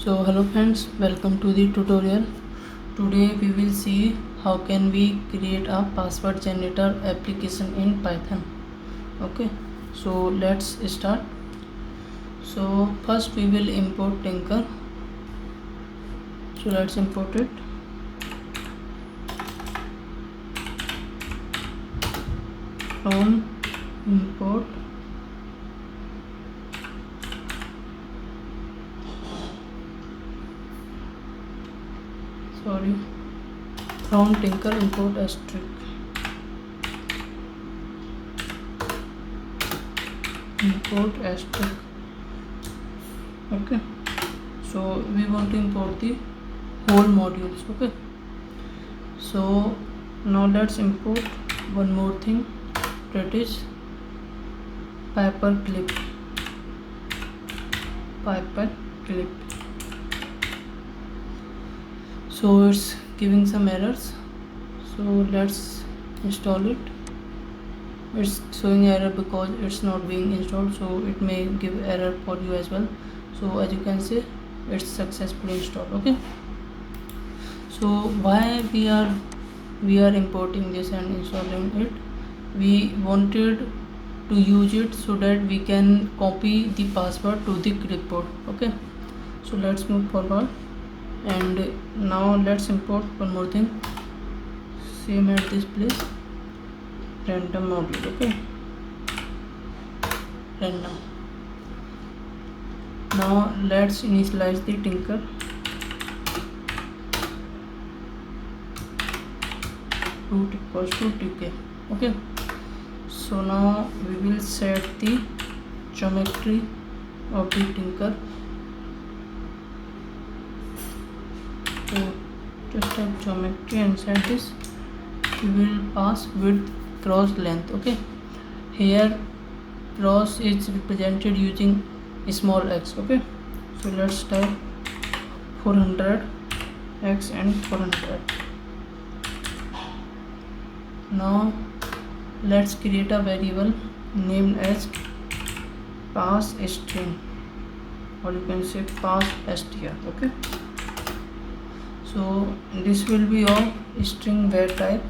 So hello friends, welcome to the tutorial. Today we will see how can we create a password generator application in Python. Okay, so let's start. So first we will import Tinker. So let's import it. From import from Tinker import asterisk okay, so we want to import the whole modules. Okay, so now let's import one more thing, that is paperclip. So it's giving some errors, so let's install it. It's showing error because it's not being installed, so it may give error for you as well. So as you can see, it's successfully installed. Okay, so why we are importing this and installing it? We wanted to use it so that we can copy the password to the clipboard. Okay, so let's move forward, and now let's import one more thing, same at this place, random module. Okay, random. Now let's initialize the Tinker. Root equals to tk. Okay, so now we will set the geometry of the Tinker. So just type geometry and set this. We will pass width, cross, length. Okay, here cross is represented using small x. Okay, so let's type 400 x and 400. Now let's create a variable named as pass string, or you can say pass str. Okay, so this will be of string var type,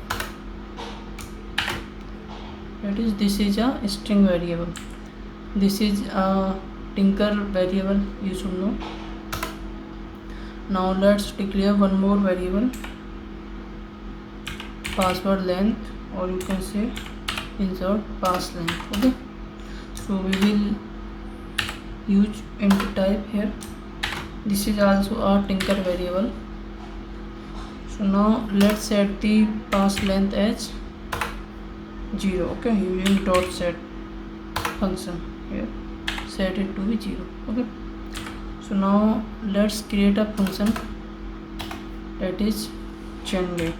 that is this is a string variable. This is a Tinker variable, you should know. Now let's declare one more variable, password length, or you can say insert pass length. Okay, so we will use int type here. This is also a Tinker variable. So now let's set the pass length as 0. Okay, using dot set function here, set it to be 0. Okay, so now let's create a function, that is generate.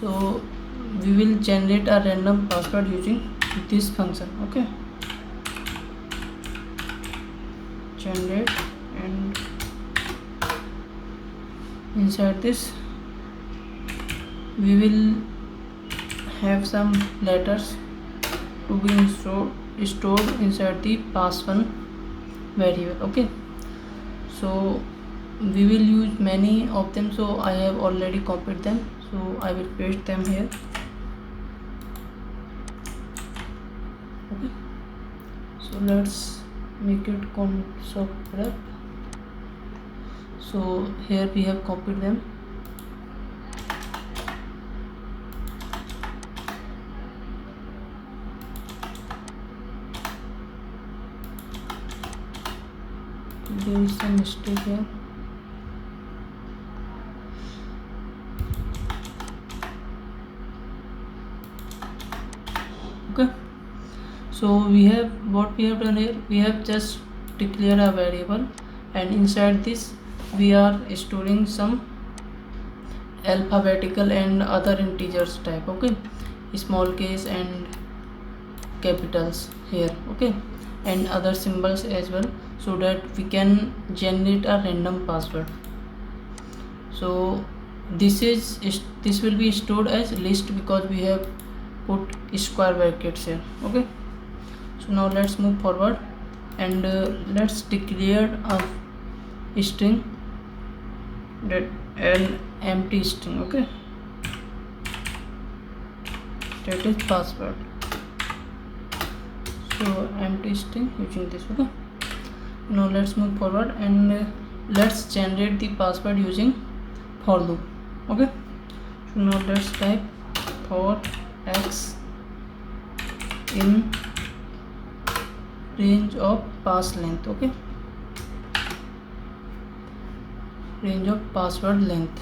So we will generate a random password using this function. Okay, generate, and inside this we will have some letters to be stored inside the pass1 variable. Okay, so we will use many of them, so I have already copied them, so I will paste them here. Okay, so let's make it console prep. So here we have copied them. There is some mistake here. Okay, so we have what we have done here. We have just declared a variable, and inside this we are storing some alphabetical and other integers type. Okay, small case and capitals here. Okay, and other symbols as well, so that we can generate a random password. So this will be stored as list because we have put square brackets here. Okay, so now let's move forward, and let's declare a string, that an empty string. Okay, that is password. So empty string using this. Okay, now let's move forward and let's generate the password using for loop. Okay, so now let's type for x in range of pass length. Okay, range of password length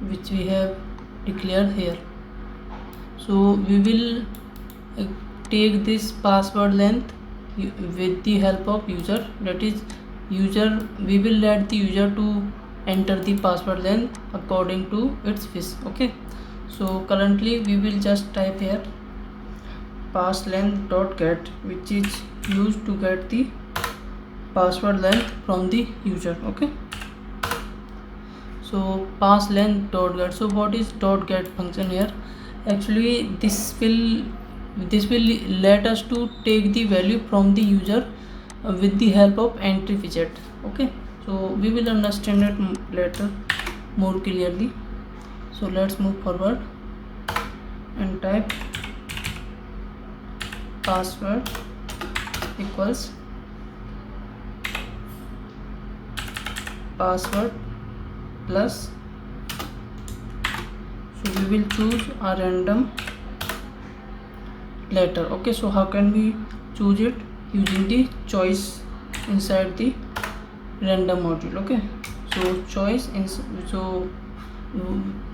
which we have declared here. So we will take this password length with the help of user, that is user, we will let the user to enter the password length according to its wish. Okay, so currently we will just type here pass length dot get, which is used to get the password length from the user. Okay, so pass length dot get. So what is dot get function here? Actually this will let us to take the value from the user with the help of entry widget. Okay, so we will understand it later more clearly. So let's move forward and type password equals password plus, so we will choose a random letter. Okay, so how can we choose it? Using the choice inside the random module. Okay, so choice so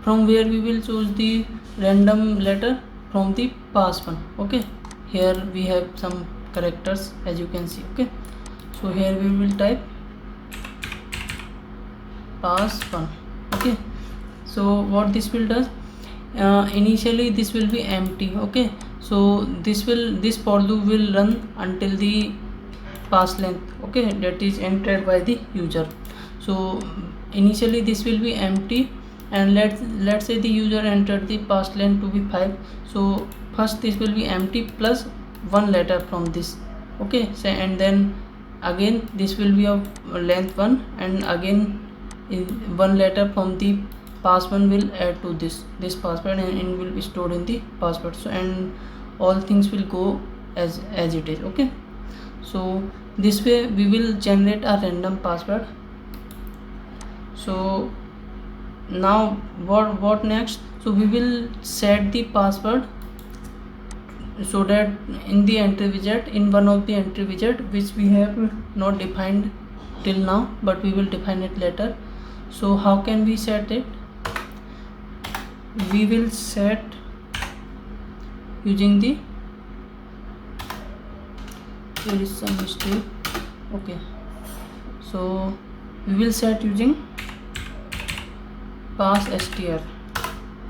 from where we will choose the random letter? From the pass one. Okay, here we have some characters as you can see. Okay, so here we will type pass one. Okay, so what this will does, initially this will be empty. Okay, so this for loop will run until the pass length, okay, that is entered by the user. So initially this will be empty, and let's say the user entered the pass length to be 5. So first this will be empty plus one letter from this. Okay, so and then again this will be of length 1, and again in one letter from the password will add to this password, and it will be stored in the password. So and all things will go as it is. Okay, so this way we will generate a random password. So now what next? So we will set the password so that in the entry widget, in one of the entry widget which we have not defined till now, but we will define it later. So how can we set it? We will set using the, there is some mistake. Okay, so we will set using pass str.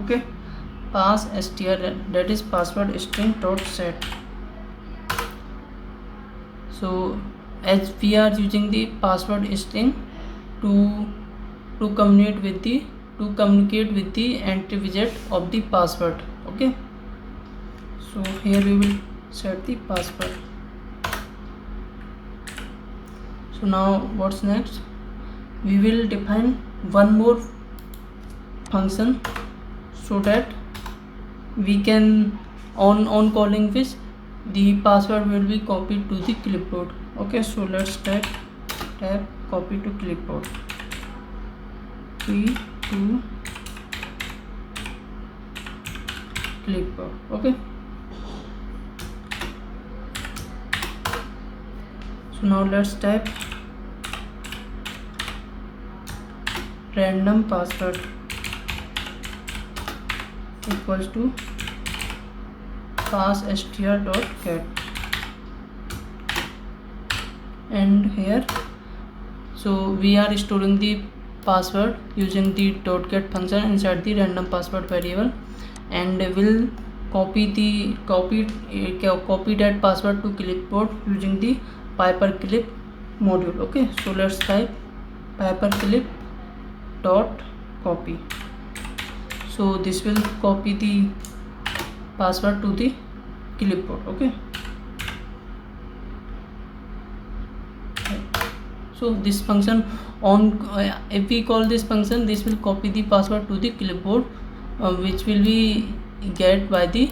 Okay, pass str, that is password string dot set. So as we are using the password string to communicate with the entry widget of the password. Okay, so here we will set the password. So now what's next? We will define one more function so that we can on calling which the password will be copied to the clipboard. Okay, so let's type copy to clipboard, to clipboard. Okay, so now let's type random password equals to pass str dot get, and here so we are storing the password using the dot get function inside the random password variable, and will copy that password to clipboard using the paperclip module. Okay, so let's type paperclip dot copy. So this will copy the password to the clipboard. Okay, So this function if we call this function, this will copy the password to the clipboard, which will be get by the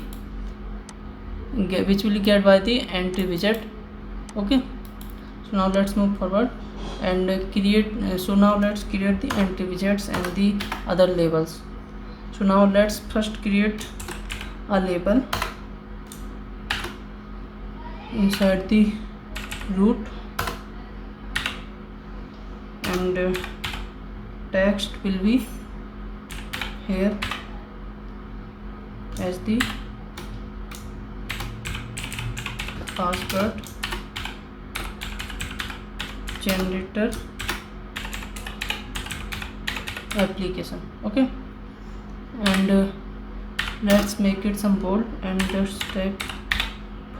entry widget. Okay, so now let's move forward and create so now let's create the entry widgets and the other labels. So now let's first create a label inside the root, and text will be here as the password generator application. Okay, and let's make it some bold, and let's type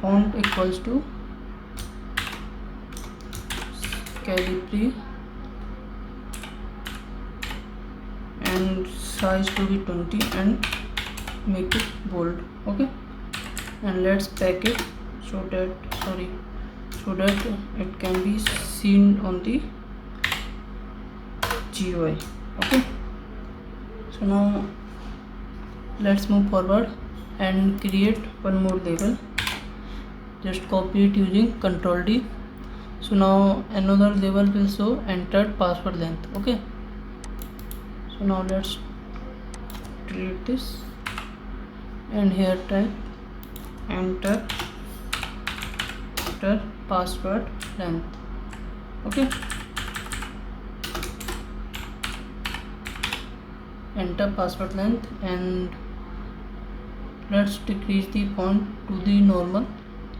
font equals to Calibri and size to be 20 and make it bold. Okay, and let's pack it so that it can be seen on the GUI. Okay, so now let's move forward and create one more label. Just copy it using Ctrl D. So now another label will show entered password length. Okay, so now let's delete this, and here type enter password length. Okay, enter password length, and let's decrease the font to the normal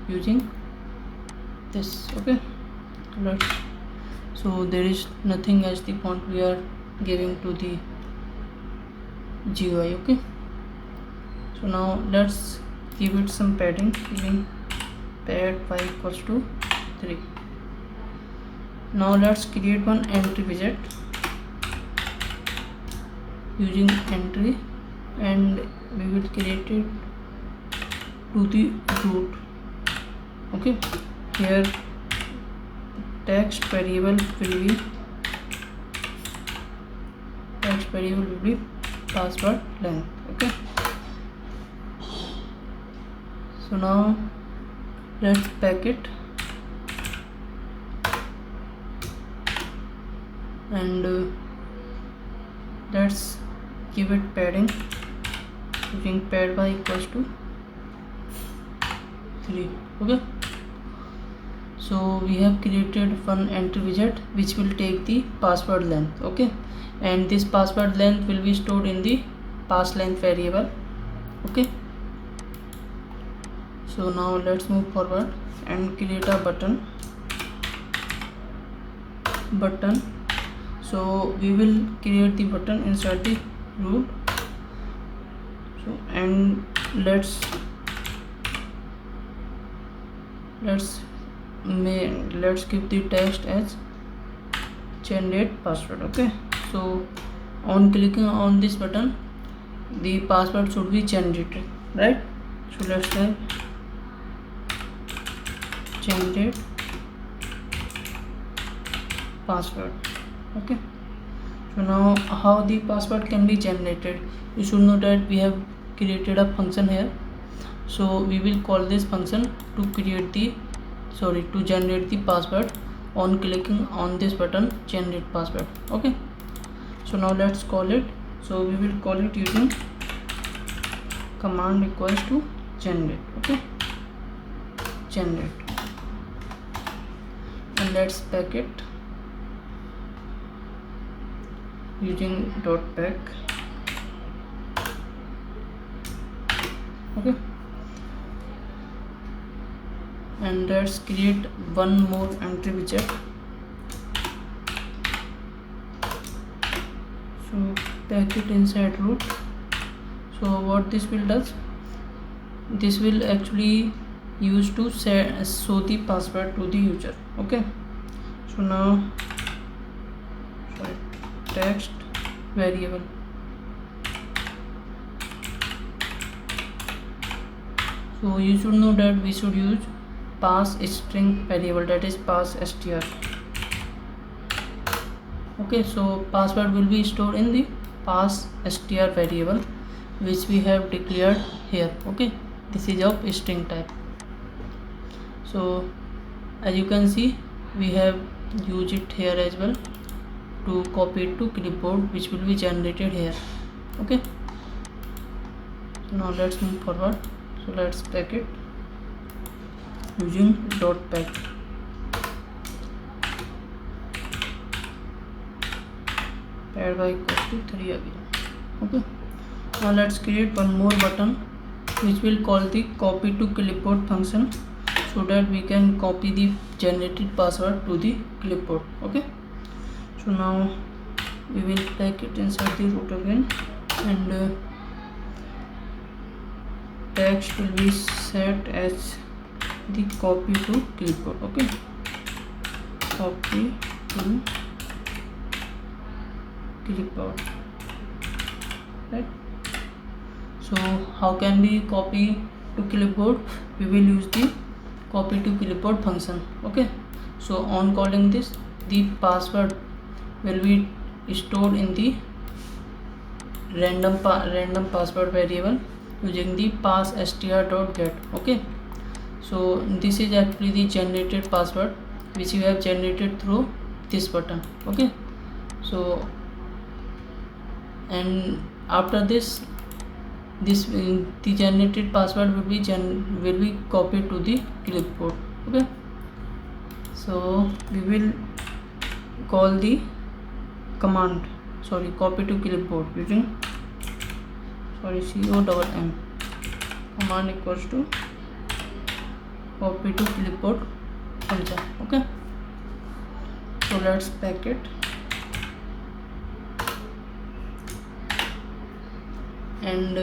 using this. Okay, so there is nothing as the font we are giving to the GUI. Okay, so now let's give it some padding, giving pad 5 equals to 3. Now let's create one entry widget using entry, and we will create it to the root. Okay, here text variable will be password length. Okay, so now let's pack it, and let's give it padding using pad by equals to 3. Okay, so we have created one entry widget which will take the password length. Okay, and this password length will be stored in the pass length variable. Okay, so now let's move forward and create a button. So we will create the button inside the root. So and let's give the text as generate password. Okay, so on clicking on this button, the password should be generated, right? So let's type generate password. Okay, so now how the password can be generated, you should know that we have created a function here. So we will call this function to generate the password on clicking on this button, generate password. Okay, so now let's call it. So we will call it using command equals to generate. Okay, generate, and let's pack it using .pack. Okay, and let's create one more entry widget. So pack it inside root. So what this will does, this will actually use to show the password to the user. Okay, so now text variable. So you should know that we should use pass string variable, that is pass str. Okay, so password will be stored in the pass str variable which we have declared here. Okay, this is of string type. So as you can see, we have used it here as well to copy it to clipboard, which will be generated here. Okay, so now let's move forward. So let's pack it using .pack. Add by equals to 3 again. Okay, now let's create one more button which will call the copy to clipboard function, so that we can copy the generated password to the clipboard. Okay, so now we will pack it inside the root again, and text will be set as the copy to clipboard. Okay, copy to clipboard, right? So how can we copy to clipboard? We will use the copy to clipboard function. Okay, so on calling this, the password will be stored in the random password variable using the pass str.get. Okay, so this is actually the generated password which you have generated through this button. Okay, so and after this the generated password will be copied to the clipboard. Okay, so we will call the command copy to clipboard using COMM. Command equals to copy to clipboard function. Okay, so let's pack it, and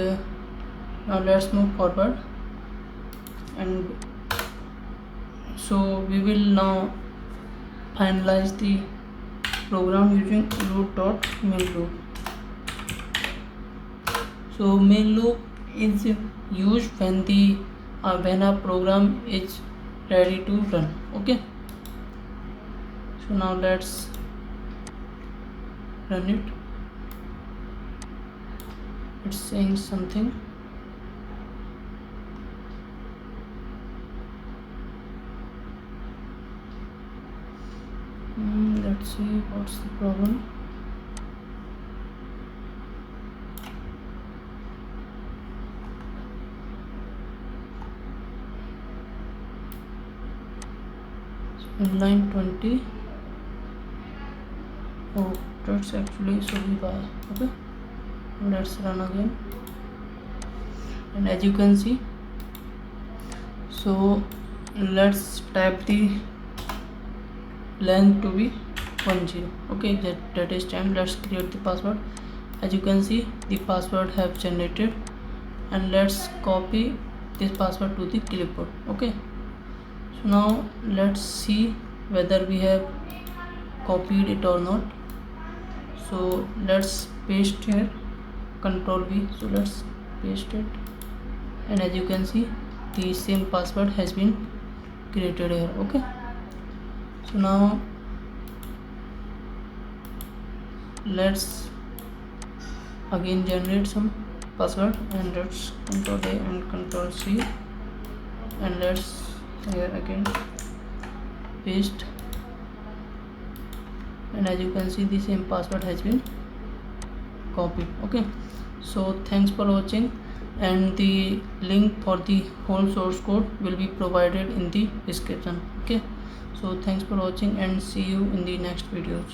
now let's move forward. And so we will now finalize the program using root.main loop. So main loop is used when a program is ready to run. Okay, so now let's run it. It's saying something. Let's see what's the problem. In line 20. Oh, that's actually should be by. Okay, let's run again, and as you can see, so let's type the length to be 10. Okay, that is time. Let's create the password. As you can see, the password have generated, and let's copy this password to the clipboard. Okay, so now let's see whether we have copied it or not. So let's paste here, Control V. So let's paste it, and as you can see, the same password has been created here. Okay, so now let's again generate some password, and let's Control A and Control C, and let's here again paste, and as you can see, the same password has been copied. Okay, so thanks for watching, and the link for the whole source code will be provided in the description. Okay, so thanks for watching, and see you in the next videos.